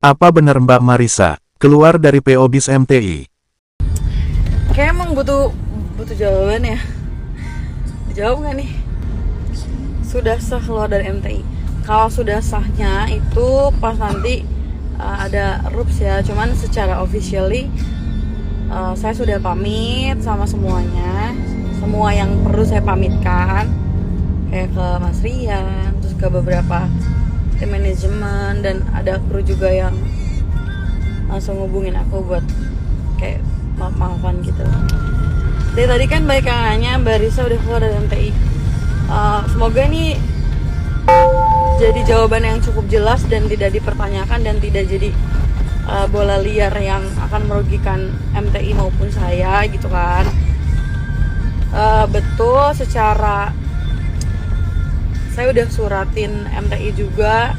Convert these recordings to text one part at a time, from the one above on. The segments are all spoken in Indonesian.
Apa benar Mbak Marissa keluar dari PO Bis MTI? Kayak emang butuh jawaban ya. Dijawab nggak nih? Sudah sah keluar dari MTI. Kalau sudah sahnya itu pas nanti ada RUPS ya. Cuman secara officially saya sudah pamit sama semuanya. Semua yang perlu saya pamitkan, kayak ke Mas Rian, terus ke beberapa tim manajemen, dan ada kru juga yang langsung hubungin aku buat kayak maaf-maafan gitu. Dari tadi kan banyak yang nanya Mbak Risa udah keluar dari MTI. Semoga ini jadi jawaban yang cukup jelas dan tidak dipertanyakan dan tidak jadi bola liar yang akan merugikan MTI maupun saya gitu kan. Betul, secara saya udah suratin MTI juga,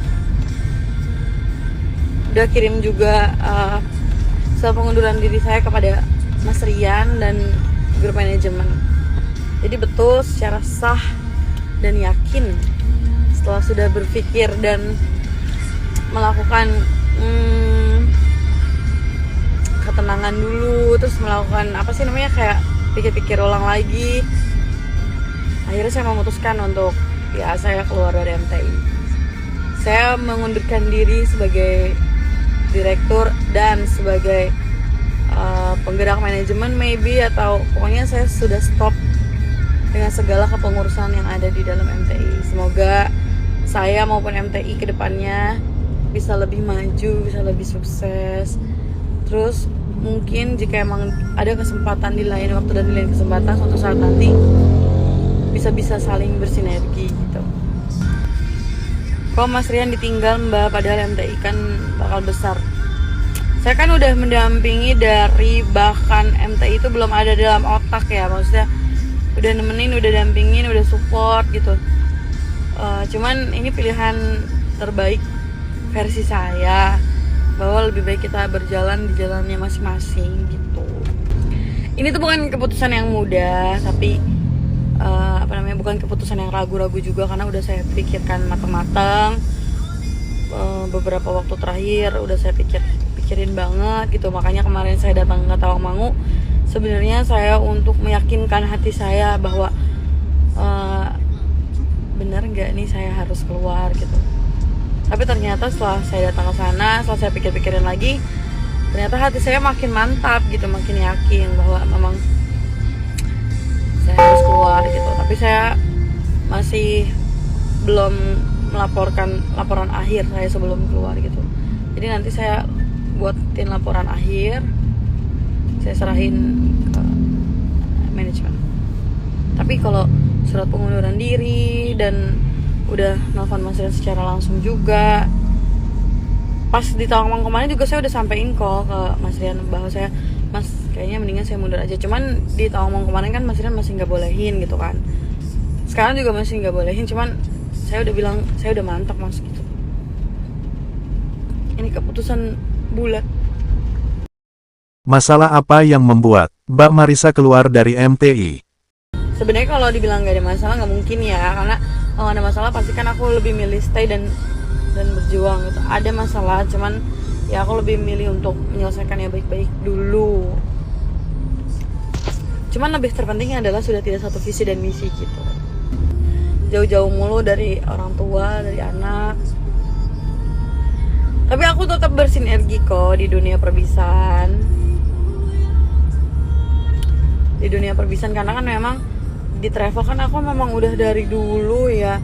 udah kirim juga soal pengunduran diri saya kepada Mas Rian dan grup manajemen. Jadi betul, secara sah dan yakin, setelah sudah berpikir dan melakukan ketenangan dulu, terus melakukan apa sih namanya, kayak pikir-pikir ulang lagi, akhirnya saya memutuskan untuk saya keluar dari MTI. Saya mengundurkan diri sebagai direktur dan sebagai penggerak manajemen maybe, atau pokoknya saya sudah stop dengan segala kepengurusan yang ada di dalam MTI. Semoga saya maupun MTI kedepannya bisa lebih maju, bisa lebih sukses. Terus mungkin jika emang ada kesempatan di lain waktu dan di lain kesempatan, suatu saat nanti bisa saling bersinergi gitu. Kalau Mas Rian ditinggal Mbak, padahal MTI kan bakal besar. Saya kan udah mendampingi dari bahkan MTI itu belum ada dalam otak ya, maksudnya udah nemenin, udah dampingin, udah support gitu. Cuman ini pilihan terbaik versi saya, bahwa lebih baik kita berjalan di jalannya masing-masing gitu. Ini tuh bukan keputusan yang mudah, tapi bukan keputusan yang ragu-ragu juga, karena udah saya pikirkan matang-matang. Beberapa waktu terakhir udah saya pikirin banget gitu. Makanya kemarin saya datang ke Tawangmangu sebenarnya saya untuk meyakinkan hati saya bahwa benar nggak nih saya harus keluar gitu. Tapi ternyata setelah saya datang ke sana, setelah saya pikir-pikirin lagi, ternyata hati saya makin mantap gitu, makin yakin bahwa memang saya harus keluar gitu. Tapi saya masih belum melaporkan laporan akhir saya sebelum keluar gitu. Jadi nanti saya buatin laporan akhir, saya serahin ke manajemen. Tapi kalau surat pengunduran diri dan udah nelfon Mas Rian secara langsung juga, pas di Tawangmangu kemarin juga saya udah sampein kok ke Mas Rian bahwa saya, Mas kayaknya mendingan saya mundur aja. Cuman di Tawangmangu kemarin kan Mas Rian masih nggak bolehin gitu kan. Sekarang juga masih nggak bolehin, cuman saya udah bilang saya udah mantap Mas gitu. Ini keputusan bulat. Masalah apa yang membuat Mbak Marissa keluar dari MTI? Sebenarnya kalau dibilang nggak ada masalah nggak mungkin ya, karena kalau ada masalah pasti kan aku lebih milih stay dan berjuang gitu. Ada masalah, cuman ya aku lebih milih untuk menyelesaikannya baik-baik dulu. Cuman lebih terpentingnya adalah sudah tidak satu visi dan misi gitu. Jauh-jauh mulu dari orang tua, dari anak. Tapi aku tetap bersinergi kok di dunia perbisan. Di dunia perbisan, karena kan memang di travel kan aku memang udah dari dulu ya.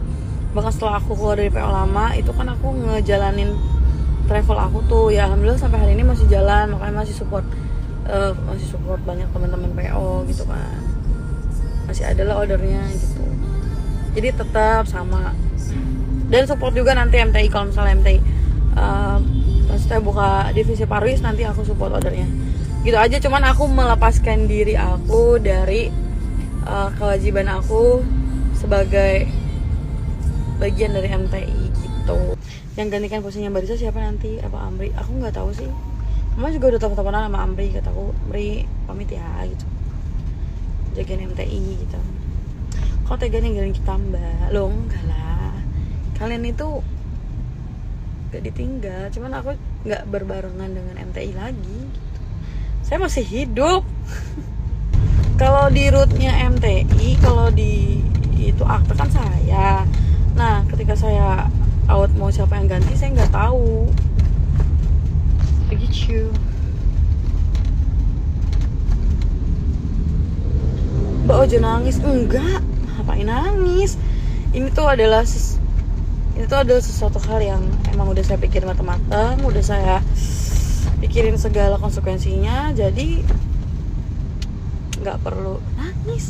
Bahkan setelah aku keluar dari PO lama, itu kan aku ngejalanin travel aku tuh ya, alhamdulillah sampai hari ini masih jalan. Makanya masih support banyak teman-teman PO gitu kan, masih ada lah ordernya gitu. Jadi tetap sama, dan support juga nanti MTI. Kalau misalnya MTI maksudnya buka divisi Parwis, nanti aku support ordernya gitu aja. Cuman aku melepaskan diri aku dari kewajiban aku sebagai bagian dari MTI gitu. Yang gantikan posisinya Mbak Risa siapa nanti? Apa Amri? Aku nggak tahu sih. Mama juga udah telepon-teleponan sama Amri, kataku Amri pamit ya gitu, jagain MTI gitu. Kok tega ninggalin kita Mbak? Loh enggak lah, kalian itu gak ditinggal, cuman aku nggak berbarengan dengan MTI lagi gitu. Saya masih hidup. Kalau di rootnya MTI, kalau di itu akte kan saya. Nah, ketika saya out mau siapa yang ganti, saya nggak tahu. Begitu. Mbak Ojo nangis? Enggak. Ngapain nangis? Ini tuh adalah sesuatu hal yang emang udah saya pikirin matang-matang, udah saya pikirin segala konsekuensinya, jadi nggak perlu nangis.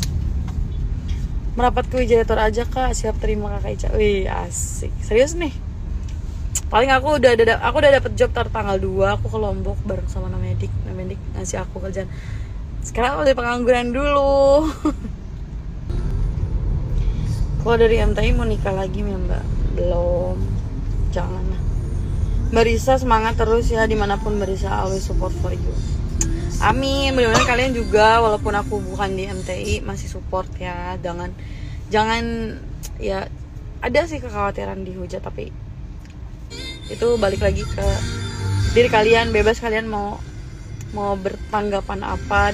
Merapat ke Wijayator aja kak, siap terima kakak Ica. Wih asik, serius nih. Paling aku udah dapet job tanggal 2, aku ke Lombok bareng sama Namedik ngasih aku kerjaan. Sekarang udah pengangguran dulu. Kalau dari MTI mau nikah lagi ya mbak? Belum, jangan lah. Mbak Risa semangat terus ya, dimanapun Mbak Risa, always support for you. Amin, mudah-mudahan kalian juga walaupun aku bukan di MTI masih support ya. Jangan ya, ada sih kekhawatiran dihujat, tapi itu balik lagi ke diri kalian, bebas kalian mau bertanggapan apa.